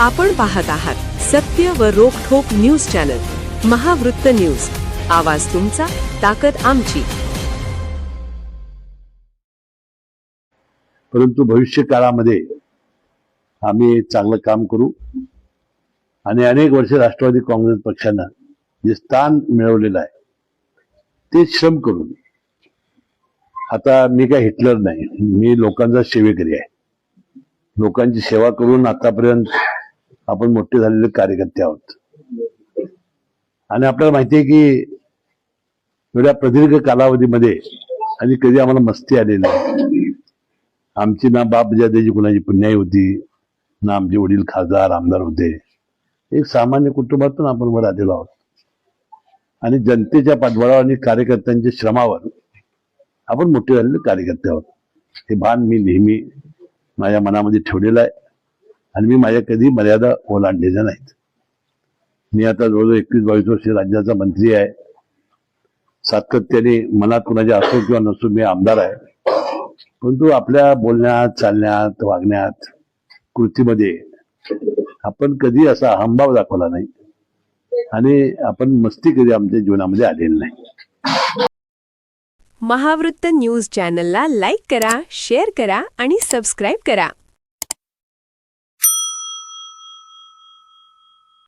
आपण पाहत आहात सत्य व रोखठोक न्यूज चॅनल महावृत्त न्यूज. आवाज तुमचा, ताकद आमची. परंतु भविष्य काळामध्ये आम्ही चांगलं काम करू आणि अनेक वर्ष राष्ट्रवादी काँग्रेस पक्षानं जे स्थान मिळवलेलं आहे ते श्रम करून. आता मी काय हिटलर नाही, मी लोकांचा सेवेकरी आहे. लोकांची सेवा करून आतापर्यंत आपण मोठे झालेले कार्यकर्ते आहोत. आणि आपल्याला माहिती आहे की एवढ्या प्रदीर्घ कालावधीमध्ये आणि कधी आम्हाला मस्ती आलेली नाही. आमची ना बाप जादेची कुणाची पुण्याई होती, ना आमचे वडील खासदार आमदार होते. एक सामान्य कुटुंबातून आपण वर आलेलो आहोत आणि जनतेच्या पाठबळावर आणि कार्यकर्त्यांच्या श्रमावर आपण मोठे झालेले कार्यकर्ते आहोत. हे भान मी नेहमी माझ्या मनामध्ये ठेवलेलं आहे आणि मी माझ्या कधी मर्यादा ओलांडलेल्या नाहीत. मी आता जवळजवळ 21-22 वर्ष राज्याचा मंत्री आहे. सातत्याने मनात कुणाच्या असो किंवा नसो मी आमदार आहे. परंतु आपल्या बोलण्यात, चालण्यात, वागण्यात, कृतीमध्ये आपण कधी असा अहंभाव दाखवला नाही आणि आपण मस्ती कधी आमच्या जीवनामध्ये आलेली नाही. महावृत्त न्यूज चॅनलला लाईक करा, शेअर करा आणि सबस्क्राईब करा.